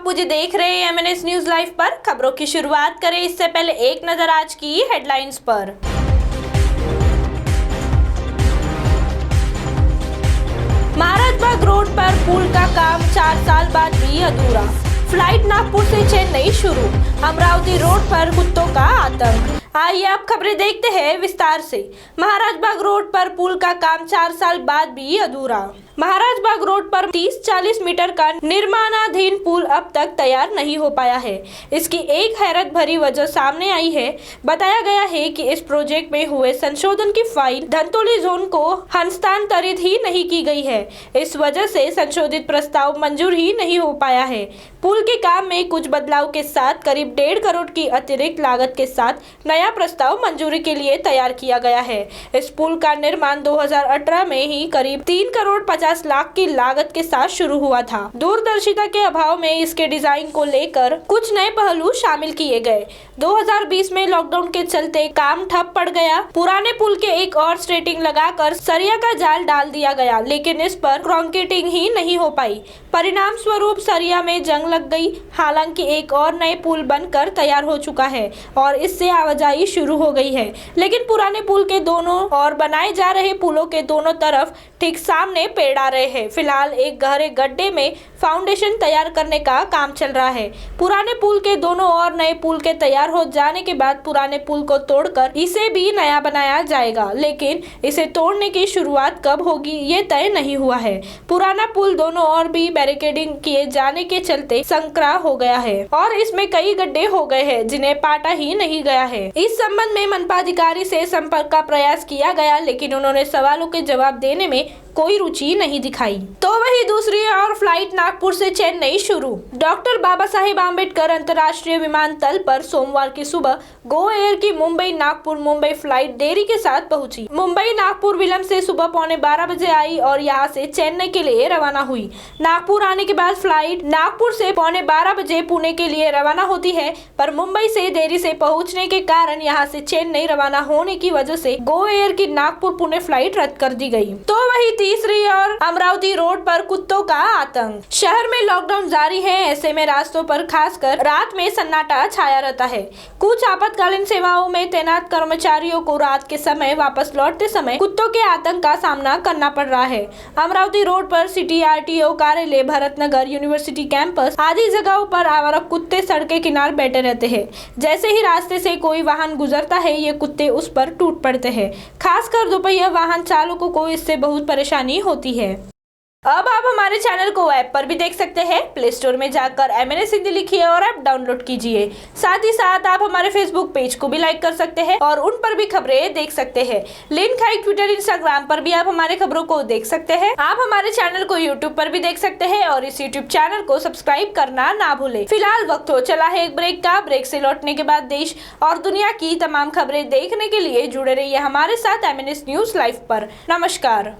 आप मुझे देख रहे हैं एमएनएस न्यूज लाइव पर। खबरों की शुरुआत करें इससे पहले एक नजर आज की हेडलाइंस पर। महाराजबाग रोड पर पुल का काम 4 साल बाद भी अधूरा। फ्लाइट नागपुर से चेन्नई शुरू। अमरावती रोड पर कुत्तों का आतंक। आइए आप खबरें देखते हैं विस्तार से। महाराजबाग रोड पर पुल का काम 4 साल बाद भी अधूरा। महाराजबाग रोड पर 30-40 मीटर का निर्माणाधीन पुल अब तक तैयार नहीं हो पाया है। इसकी एक हैरत भरी वजह सामने आई है। बताया गया है कि इस प्रोजेक्ट में हुए संशोधन की फाइल धनतोली जोन को हस्तांतरित ही नहीं की गई है। इस वजह से संशोधित प्रस्ताव मंजूर ही नहीं हो पाया है। पुल के काम में कुछ बदलाव के साथ करीब 1.5 करोड़ की अतिरिक्त लागत के साथ नया प्रस्ताव मंजूरी के लिए तैयार किया गया है। इस पुल का निर्माण 2018 में ही करीब 3 करोड़ 50 लाख की लागत के साथ शुरू हुआ था। दूरदर्शिता के अभाव में इसके डिजाइन को लेकर कुछ नए पहलू शामिल किए गए। 2020 में लॉकडाउन के चलते काम ठप पड़ गया। पुराने पुल के एक और स्ट्रेटिंग लगाकर सरिया का जाल डाल दिया गया, लेकिन इस पर कंक्रीटिंग ही नहीं हो पाई। परिणाम स्वरूप सरिया में जंग लग गई। हालांकि एक और नए पुल बनकर तैयार हो चुका है और इससे आवाजाही शुरू हो गई है, लेकिन पुराने पुल के दोनों और बनाए जा रहे पुलों के दोनों तरफ ठीक सामने पेड़ आ रहे हैं। फिलहाल एक गहरे गड्ढे में फाउंडेशन तैयार करने का काम चल रहा है। पुराने पुल के दोनों और नए पुल के तैयार हो जाने के बाद पुराने पुल को तोड़कर इसे भी नया बनाया जाएगा, लेकिन इसे तोड़ने की शुरुआत कब होगी ये तय नहीं हुआ है। पुराना पुल दोनों और भी बैरिकेडिंग किए जाने के चलते संकरा हो गया है और इसमें कई गड्ढे हो गए हैं जिन्हें पाटा ही नहीं गया है। इस संबंध में मनपा अधिकारी से संपर्क का प्रयास किया गया, लेकिन उन्होंने सवालों के जवाब देने में कोई रुचि नहीं दिखाई। तो वही दूसरी ओर फ्लाइट नागपुर से चेन्नई शुरू। डॉक्टर बाबा साहेब आम्बेडकर अंतर्राष्ट्रीय विमानतल पर सोमवार की सुबह गो एयर की मुंबई नागपुर मुंबई फ्लाइट देरी के साथ पहुंची। मुंबई नागपुर विलंब से सुबह 11:15 बजे आई और यहां से चेन्नई के लिए रवाना हुई। नागपुर आने के बाद फ्लाइट नागपुर से 11:15 बजे पुणे के लिए रवाना होती है, पर मुंबई से देरी से पहुँचने के कारण यहाँ से चेन्नई रवाना होने की वजह से गो एयर की नागपुर पुणे फ्लाइट रद्द कर दी गयी। तो वही तीसरी और अमरावती रोड पर कुत्तों का आतंक। शहर में लॉकडाउन जारी है, ऐसे में रास्तों पर खासकर रात में सन्नाटा छाया रहता है। कुछ आपातकालीन सेवाओं में तैनात कर्मचारियों को रात के समय वापस लौटते समय कुत्तों के आतंक का सामना करना पड़ रहा है। अमरावती रोड पर सिटी आरटीओ कार्यालय, भरत नगर, यूनिवर्सिटी कैंपस आदि जगहों पर आवारा कुत्ते सड़क के किनारे बैठे रहते हैं। जैसे ही रास्ते से कोई वाहन गुजरता है, ये कुत्ते उस पर टूट पड़ते हैं। खासकर दोपहिया वाहन चालकों को इससे बहुत परेशानी होती है। अब आप हमारे चैनल को ऐप पर भी देख सकते हैं। प्ले स्टोर में जाकर एमएनएस हिंदी लिखिए और ऐप डाउनलोड कीजिए। साथ ही साथ आप हमारे फेसबुक पेज को भी लाइक कर सकते हैं और उन पर भी खबरें देख सकते हैं। लिंक है ट्विटर, इंस्टाग्राम पर भी आप हमारे खबरों को देख सकते हैं। आप हमारे चैनल को यूट्यूब पर भी देख सकते हैं और इस यूट्यूब चैनल को सब्सक्राइब करना ना भूले। फिलहाल वक्त हो चला है एक ब्रेक का। ब्रेक से लौटने के बाद देश और दुनिया की तमाम खबरें देखने के लिए जुड़े रहिए हमारे साथ एमएनएस न्यूज लाइव पर। नमस्कार।